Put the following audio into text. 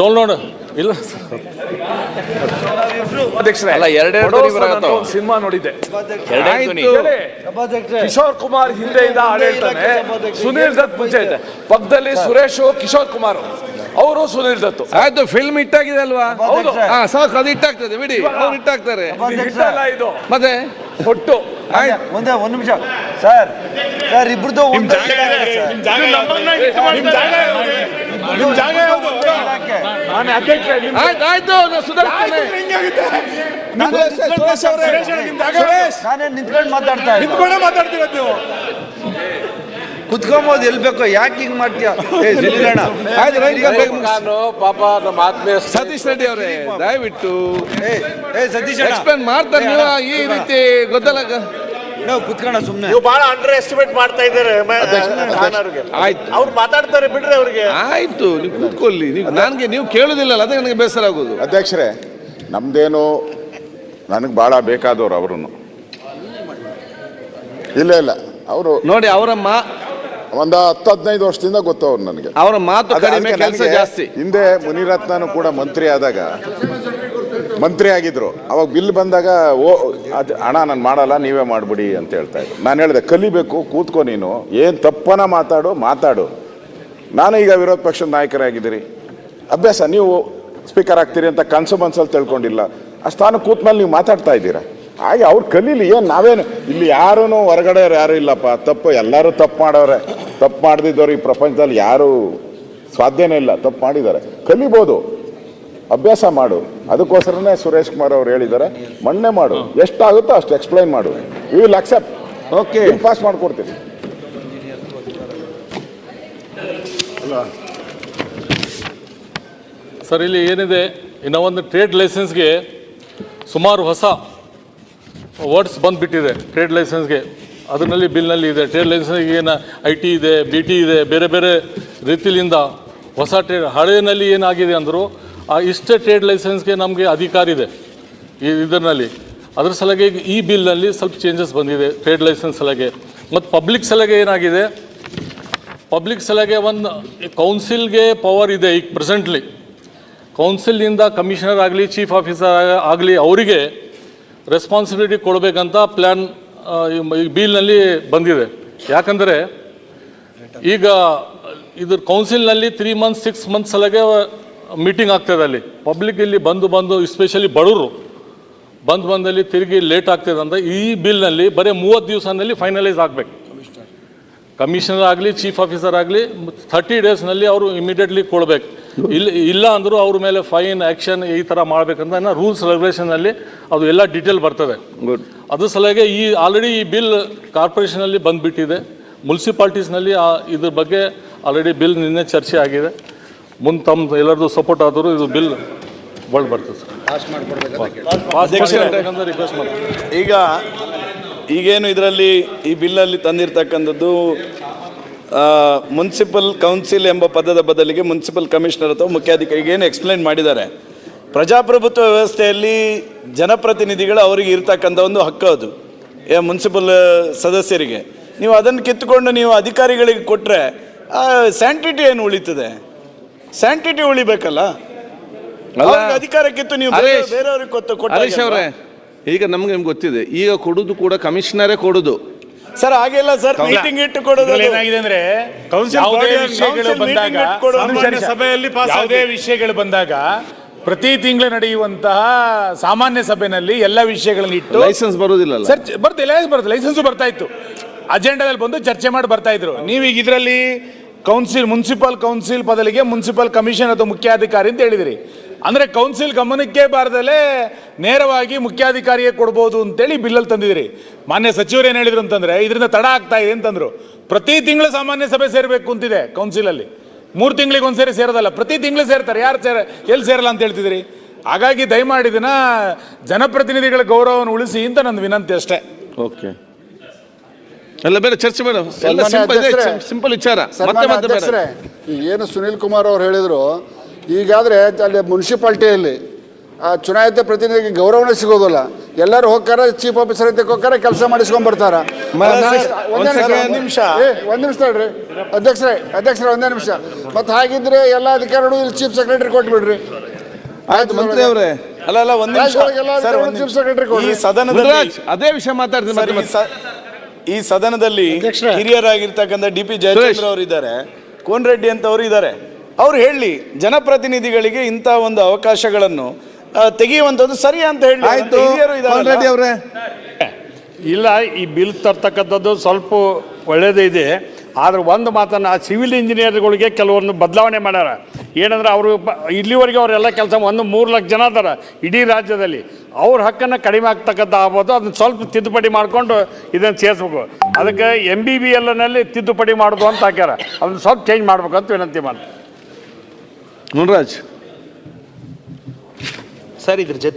Download ಇಲ್ಲ ಅಧ್ಯಕ್ಷರೇ, ಅಲ್ಲ, ಸಿನಿಮಾ ನೋಡಿದ್ದೆ. ಆಯ್ತು. ಕಿಶೋರ್ ಕುಮಾರ್ ಹಿಂದೆಯಿಂದ ಹಾಡು ಹೇಳ್ತಾನೆ, ಸುನೀಲ್ ದತ್ ಮುಂಚೆ ಇದೆ. ಪಕ್ಕದಲ್ಲಿ ಸುರೇಶ್, ಕಿಶೋರ್ ಕುಮಾರ್, ಅವರು ಸುನೀಲ್ ದತ್. ಆಯ್ತು, ಫಿಲ್ಮ್ ಇಟ್ಟಾಗಿದೆ ಅಲ್ವಾ? ಹೌದು. ಸಾಕು, ಅದು ಇಟ್ಟಾಗ್ತದೆ ಬಿಡಿ, ಅವ್ರು ಇಟ್ಟಾಗ್ತಾರೆ. ಇಷ್ಟಲ್ಲ ಇದು ಮತ್ತೆ ಒಟ್ಟು. ಒಂದೇ ಒಂದು ನಿಮಿಷ ಸರ್, ಸರ್ ಇಬ್ರದ್ದು ಆಯ್ತು, ಸುಧಾರಿಸ್ತಾನೆ. ನಾನೇ ನಿಂತ್ಕೊಂಡು ಮಾತಾಡ್ತಿರೋದು ನೀವು ಕುತ್ಕೊಂಬೋದು ಎಲ್ಲಿ ಬೇಕೋ, ಯಾಕೆ ಹಿಂಗ್ ಮಾಡ್ತೀಯ? ನಾನು ಪಾಪ ನಮ್ಮ ಆತ್ಮೀಯ ಸತೀಶ್ ರೆಡ್ಡಿ ಅವರೇ, ದಯವಿಟ್ಟು ಸತೀಶ್ ಎಕ್ಸ್ಪ್ಲೇನ್ ಮಾಡ್ತಾರೆ. ನೀವು ಈ ರೀತಿ ಗೊಂದಲ ಕುತ್ಕೋಣ ಸುಮ್ಮನೆ. ನೀವು ಬಹಳ ಅಂಡರ್ ಎಸ್ಟಿಮೇಟ್ ಮಾಡ್ತಾ ಇದ್ದಾರೆ. ಆಯ್ತು, ಅವ್ರು ಮಾತಾಡ್ತಾರೆ ಬಿಡ್ರಿ ಅವ್ರಿಗೆ. ಆಯ್ತು, ನೀವು ಕೂತ್ಕೊಳ್ಳಿ. ನೀವು ಕೇಳುದಿಲ್ಲಲ್ಲ, ಅದೇ ನನಗೆ ಬೇಸರ ಆಗೋದು. ಅಧ್ಯಕ್ಷರೇ, ನಮ್ದೇನು ನನಗೆ ಭಾಳ ಬೇಕಾದವ್ರು ಅವರು. ಇಲ್ಲ ಅವರು ನೋಡಿ, ಅವರ ಒಂದು 10-15 ವರ್ಷದಿಂದ ಗೊತ್ತವ್ರು ನನಗೆ. ಅವರ ಮಾತು ಕಡಿಮೆ, ಕೆಲಸ ಜಾಸ್ತಿ. ಹಿಂದೆ ಮುನಿರತ್ನನು ಕೂಡ ಮಂತ್ರಿ ಆದಾಗ, ಮಂತ್ರಿ ಆಗಿದ್ರು, ಅವಾಗ ಬಿಲ್ ಬಂದಾಗ ಹಣ ನಾನು ಮಾಡಲ್ಲ, ನೀವೇ ಮಾಡ್ಬಿಡಿ ಅಂತ ಹೇಳ್ತಾ ಇದ್ರು. ನಾನು ಹೇಳಿದೆ, ಕಲಿಬೇಕು, ಕೂತ್ಕೊ, ನೀನು ಏನು ತಪ್ಪನ ಮಾತಾಡು. ನಾನು ಈಗ ವಿರೋಧ ಪಕ್ಷದ ನಾಯಕರಾಗಿದ್ದೀರಿ, ಅಭ್ಯಾಸ, ನೀವು ಸ್ಪೀಕರ್ ಆಗ್ತೀರಿ ಅಂತ ಕನಸು ಮನಸ್ಸಲ್ಲಿ ತಿಳ್ಕೊಂಡಿಲ್ಲ. ಆ ಸ್ಥಾನ ಕೂತ್ಮೇಲೆ ನೀವು ಮಾತಾಡ್ತಾ ಇದ್ದೀರಾ. ಹಾಗೆ ಅವ್ರು ಕಲೀಲಿ. ಏನು ನಾವೇನು ಇಲ್ಲಿ ಯಾರೂ ಹೊರಗಡೆ ಯಾರು ಇಲ್ಲಪ್ಪ, ತಪ್ಪು ಎಲ್ಲರೂ ತಪ್ಪು ಮಾಡೋರೆ. ತಪ್ಪು ಮಾಡದಿದ್ದವ್ರು ಈ ಪ್ರಪಂಚದಲ್ಲಿ ಯಾರೂ ಸಾಧ್ಯನೇ ಇಲ್ಲ. ತಪ್ಪು ಮಾಡಿದ್ದಾರೆ, ಕಲಿಬೋದು, ಅಭ್ಯಾಸ ಮಾಡು. ಅದಕ್ಕೋಸ್ಕರನೇ ಸುರೇಶ್ ಕುಮಾರ್ ಅವ್ರು ಹೇಳಿದ್ದಾರೆ, ಮಣ್ಣೆ ಮಾಡು, ಎಷ್ಟಾಗುತ್ತೋ ಅಷ್ಟು ಎಕ್ಸ್ಪ್ಲೈನ್ ಮಾಡು, we will accept. Okay, pass ಮಾಡಿಕೊಡ್ತೀನಿ. ಸರ್, ಇಲ್ಲಿ ಏನಿದೆ, ಇನ್ನು ಒಂದು ಟ್ರೇಡ್ ಲೈಸೆನ್ಸ್ಗೆ ಸುಮಾರು ಹೊಸ ವರ್ಡ್ಸ್ ಬಂದುಬಿಟ್ಟಿದೆ. ಟ್ರೇಡ್ ಲೈಸೆನ್ಸ್ಗೆ ಅದರಲ್ಲಿ ಬಿಲ್ನಲ್ಲಿ ಇದೆ. ಟ್ರೇಡ್ ಲೈಸೆನ್ಸ್ಗೆ ಏನು IT ಇದೆ, BT ಇದೆ, ಬೇರೆ ಬೇರೆ ರೀತಿಯಿಂದ ಹೊಸ ಟ್ರೇಡ್. ಹಳೆಯಲ್ಲಿ ಏನಾಗಿದೆ ಅಂದರು, ಇಷ್ಟೇ ಟ್ರೇಡ್ ಲೈಸೆನ್ಸ್ಗೆ ನಮಗೆ ಅಧಿಕಾರ ಇದೆ ಇದರಲ್ಲಿ. ಅದ್ರ ಸಲಗೆ ಈ ಬಿಲ್ನಲ್ಲಿ ಸ್ವಲ್ಪ ಚೇಂಜಸ್ ಬಂದಿದೆ ಟ್ರೇಡ್ ಲೈಸೆನ್ಸ್ ಸಲಗೆ. ಮತ್ತು ಪಬ್ಲಿಕ್ ಸಲಗೆ ಏನಾಗಿದೆ, ಪಬ್ಲಿಕ್ ಸಲಗೆ ಒಂದು ಕೌನ್ಸಿಲ್ಗೆ ಪವರ್ ಇದೆ ಈಗ ಪ್ರೆಸೆಂಟ್ಲಿ. ಕೌನ್ಸಿಲ್ನಿಂದ ಕಮಿಷನರ್ ಆಗಲಿ, ಚೀಫ್ ಆಫೀಸರ್ ಆಗಲಿ, ಅವರಿಗೆ ರೆಸ್ಪಾನ್ಸಿಬಿಲಿಟಿ ಕೊಡಬೇಕಂತ ಪ್ಲ್ಯಾನ್ ಈ ಬಿಲ್ನಲ್ಲಿ ಬಂದಿದೆ. ಯಾಕಂದರೆ ಈಗ ಇದ್ರ ಕೌನ್ಸಿಲ್ನಲ್ಲಿ 3 months 6 months ಸಲಗೆ ಮೀಟಿಂಗ್ ಆಗ್ತದೆ. ಅಲ್ಲಿ ಪಬ್ಲಿಕ್ ಇಲ್ಲಿ ಬಂದು ಎಸ್ಪೆಷಲಿ ಬಡವರು ಬಂದಲ್ಲಿ ತಿರುಗಿ ಲೇಟ್ ಆಗ್ತದೆ ಅಂತ ಈ ಬಿಲ್ನಲ್ಲಿ ಬರೀ 30 ದಿವಸದಲ್ಲಿ ಫೈನಲೈಸ್ ಆಗಬೇಕು. ಕಮಿಷನರ್ ಆಗಲಿ, ಚೀಫ್ ಆಫೀಸರ್ ಆಗಲಿ 30 daysನಲ್ಲಿ ಅವರು ಇಮಿಡಿಯೇಟ್ಲಿ ಕೊಡಬೇಕು. ಇಲ್ಲ ಅಂದರೂ ಅವ್ರ ಮೇಲೆ ಫೈನ್, ಆ್ಯಕ್ಷನ್ ಈ ಥರ ಮಾಡಬೇಕಂತ ರೂಲ್ಸ್ ರೆಗ್ಯುಲೇಷನಲ್ಲಿ ಅದು ಎಲ್ಲ ಡೀಟೇಲ್ ಬರ್ತದೆ. ಅದ್ರ ಸಲಗೆ ಆಲ್ರೆಡಿ ಈ ಬಿಲ್ ಕಾರ್ಪೊರೇಷನಲ್ಲಿ ಬಂದುಬಿಟ್ಟಿದೆ. ಮುನ್ಸಿಪಾಲ್ಟೀಸ್ನಲ್ಲಿ ಇದ್ರ ಬಗ್ಗೆ ಆಲ್ರೆಡಿ ಬಿಲ್ ನಿನ್ನೆ ಚರ್ಚೆ ಆಗಿದೆ. ಮುಂದೆ ತಮ್ಮ ಎಲ್ಲರದು ಸಪೋರ್ಟ್ ಆದರೂ ಇದು ಬಿಲ್ ಬರ್ತದೆ ಸರ್. ರಿಕ್ವೆಸ್ಟ್ ಮಾಡ್ತೀನಿ. ಈಗೇನು ಇದರಲ್ಲಿ ಈ ಬಿಲ್ಲಲ್ಲಿ ತಂದಿರತಕ್ಕಂಥದ್ದು ಮುನ್ಸಿಪಲ್ ಕೌನ್ಸಿಲ್ ಎಂಬ ಪದದ ಬದಲಿಗೆ ಮುನ್ಸಿಪಲ್ ಕಮಿಷನರ್ ಅಥವಾ ಮುಖ್ಯಾಧಿಕಾರಿಗೆ ಏನು ಎಕ್ಸ್ಪ್ಲೈನ್ ಮಾಡಿದ್ದಾರೆ. ಪ್ರಜಾಪ್ರಭುತ್ವ ವ್ಯವಸ್ಥೆಯಲ್ಲಿ ಜನಪ್ರತಿನಿಧಿಗಳು ಅವರಿಗೆ ಇರ್ತಕ್ಕಂಥ ಒಂದು ಹಕ್ಕು, ಅದು ಮುನ್ಸಿಪಲ್ ಸದಸ್ಯರಿಗೆ. ನೀವು ಅದನ್ನು ಕಿತ್ತುಕೊಂಡು ನೀವು ಅಧಿಕಾರಿಗಳಿಗೆ ಕೊಟ್ಟರೆ ಸ್ಯಾಂಟಿಟಿ ಏನು ಉಳಿತದೆ? ಸ್ಯಾಂಟಿಟಿ ಉಳಿಬೇಕಲ್ಲ, ಅಧಿಕಾರ ಕಿತ್ತು ನೀವು ಬೇರೆಯವ್ರಿಗೆ ಕೊಟ್ಟರೆ. ಈಗ ನಮ್ಗೆ ಗೊತ್ತಿದೆ, ಈಗ ಕೊಡುದು ಕೂಡ ಕಮಿಷನರೇ ಕೊಡುದು ಸರ್. ಹಾಗೆಲ್ಲ ಸರ್, ಮೀಟಿಂಗ್ ಇಟ್ಟು ಕೊಡೋದು ಏನಾಗಿದೆ ಅಂದ್ರೆ ಸಭೆಯಲ್ಲಿ ಯಾವುದೇ ವಿಷಯಗಳು ಬಂದಾಗ ಪ್ರತಿ ತಿಂಗಳು ನಡೆಯುವಂತಹ ಸಾಮಾನ್ಯ ಸಭೆಯಲ್ಲಿ ಎಲ್ಲ ವಿಷಯಗಳನ್ನು ಇಟ್ಟು ಲೈಸೆನ್ಸ್ ಬರುವುದಿಲ್ಲ ಸರ್. ಲೈಸೆನ್ಸ್ ಬರ್ತಾ ಇತ್ತು, ಅಜೆಂಡಾದಲ್ಲಿ ಬಂದು ಚರ್ಚೆ ಮಾಡಿ ಬರ್ತಾ ಇದ್ರು. ನೀವೀಗ ಇದರಲ್ಲಿ ಮುನ್ಸಿಪಲ್ ಕೌನ್ಸಿಲ್ ಬದಲಿಗೆ ಮುನ್ಸಿಪಲ್ ಕಮಿಷನ್ ಅಥವಾ ಮುಖ್ಯಾಧಿಕಾರಿ ಅಂತ ಹೇಳಿದಿರಿ. ಅಂದರೆ ಕೌನ್ಸಿಲ್ ಗಮನಕ್ಕೆ ಬಾರದಲ್ಲೇ ನೇರವಾಗಿ ಮುಖ್ಯಾಧಿಕಾರಿಗೆ ಕೊಡ್ಬೋದು ಅಂತೇಳಿ ಬಿಲ್ಲಲ್ಲಿ ತಂದಿದ್ದೀರಿ. ಮಾನ್ಯ ಸಚಿವರು ಏನು ಹೇಳಿದ್ರು ಅಂತಂದರೆ, ಇದರಿಂದ ತಡ ಆಗ್ತಾ ಇದೆ ಅಂತಂದರು. ಪ್ರತಿ ತಿಂಗಳು ಸಾಮಾನ್ಯ ಸಭೆ ಸೇರಬೇಕು ಅಂತಿದೆ ಕೌನ್ಸಿಲಲ್ಲಿ. 3 ತಿಂಗಳಿಗೆ ಒಂದ್ಸರಿ ಸೇರೋದಲ್ಲ, ಪ್ರತಿ ತಿಂಗಳು ಸೇರ್ತಾರೆ. ಎಲ್ಲಿ ಸೇರಲ್ಲ ಅಂತ ಹೇಳ್ತಿದ್ದೀರಿ? ಹಾಗಾಗಿ ದಯಮಾಡಿ ಇದನ್ನ ಜನಪ್ರತಿನಿಧಿಗಳ ಗೌರವವನ್ನು ಉಳಿಸಿ ಅಂತ ನನ್ನ ವಿನಂತಿ ಅಷ್ಟೇ. ಓಕೆ, ಎಲ್ಲ ಬೇರೆ ಚರ್ಚೆ ಬೇಡ, ಸಿಂಪಲ್ ವಿಚಾರ. ಏನು ಸುನೀಲ್ ಕುಮಾರ್ ಅವ್ರು ಹೇಳಿದ್ರು, ಈಗಾದರೆ ಅಲ್ಲಿ ಮುನ್ಸಿಪಾಲ್ಟಿಯಲ್ಲಿ ಚುನಾಯಿತ ಪ್ರತಿನಿಧಿಗೆ ಗೌರವನೇ ಸಿಗೋದಿಲ್ಲ. ಎಲ್ಲರೂ ಹೋಗ್ತಾರೆ, ಚೀಫ್ ಆಫೀಸರ್ ಅಂತ ಹೋಗ್ತಾರೆ, ಕೆಲಸ ಮಾಡಿಸ್ಕೊಂಡ್ ಬರ್ತಾರ. ಒಂದ್ ನಿಮಿಷ ತಡ್ರಿ ಅಧ್ಯಕ್ಷರೇ ಒಂದೇ ನಿಮಿಷ. ಮತ್ತೆ ಹಾಗಿದ್ರೆ ಎಲ್ಲ ಅಧಿಕಾರಿಗಳು ಇಲ್ಲಿ ಚೀಫ್ ಸೆಕ್ರೆಟರಿ ಕೊಟ್ಬಿಡ್ರಿ. ಆಯ್ತು ಮಂತ್ರಿ ಅವರೇ. ಅಲ್ಲ ಒಂದ್ ನಿಮಿಷ ಸರ್, ಚೀಫ್ ಸೆಕ್ರೆಟರಿ ಈ ಕೊಡ್ರಿ. ಸದನದಲ್ಲಿ ಅದೇ ವಿಷಯ ಮಾತಾಡ್ತೀನಿ ಸರ್, ಮತ್ತೆ. ಈ ಸದನದಲ್ಲಿ ಹಿರಿಯರಾಗಿರ್ತಕ್ಕಂಥ DP ಜಯಚಂದ್ರ ಅವರು ಇದ್ದಾರೆ, ಕೋನ್ ರೆಡ್ಡಿ ಅಂತ ಅವರು ಇದ್ದಾರೆ. ಅವ್ರು ಹೇಳಿ ಜನಪ್ರತಿನಿಧಿಗಳಿಗೆ ಇಂಥ ಒಂದು ಅವಕಾಶಗಳನ್ನು ತೆಗೆಯುವಂಥದ್ದು ಸರಿ ಅಂತ ಹೇಳಿ. ಆಯ್ತು ಹಿರಿಯರು ಕೋನ್ ರೆಡ್ಡಿ ಅವರೇ. ಇಲ್ಲ, ಈ ಬಿಲ್ ತರ್ತಕ್ಕಂಥದ್ದು ಸ್ವಲ್ಪ ಒಳ್ಳೆಯದೇ ಇದೆ. ಆದರೆ ಒಂದು ಮಾತನ್ನು, ಆ ಸಿವಿಲ್ ಇಂಜಿನಿಯರ್ಗಳಿಗೆ ಕೆಲವೊಂದು ಬದಲಾವಣೆ ಮಾಡ್ಯಾರ. ಏನಂದ್ರೆ ಅವರು ಇಲ್ಲಿವರೆಗೆ ಅವರೆಲ್ಲ ಕೆಲಸ 3 ಲಕ್ಷ ಜನ ಅದಾರ ಇಡೀ ರಾಜ್ಯದಲ್ಲಿ. ಅವ್ರ ಹಕ್ಕನ್ನು ಕಡಿಮೆ ಆಗ್ತಕ್ಕಂಥ ಆಗ್ಬೋದು. ಅದನ್ನ ಸ್ವಲ್ಪ ತಿದ್ದುಪಡಿ ಮಾಡಿಕೊಂಡು ಇದನ್ನು ಸೇರಿಸ್ಬೇಕು. ಅದಕ್ಕೆ MBBLನಲ್ಲಿ ತಿದ್ದುಪಡಿ ಮಾಡೋದು ಅಂತ ಹಾಕ್ಯಾರ. ಅದನ್ನ ಸ್ವಲ್ಪ ಚೇಂಜ್ ಮಾಡ್ಬೇಕು ಅಂತ ವಿನಂತಿ ಮಾಡ್ತೀನಿ. ಮುನ್ರಾಜ್ ಸರ್, ಇದ್ರ ಜೊತೆ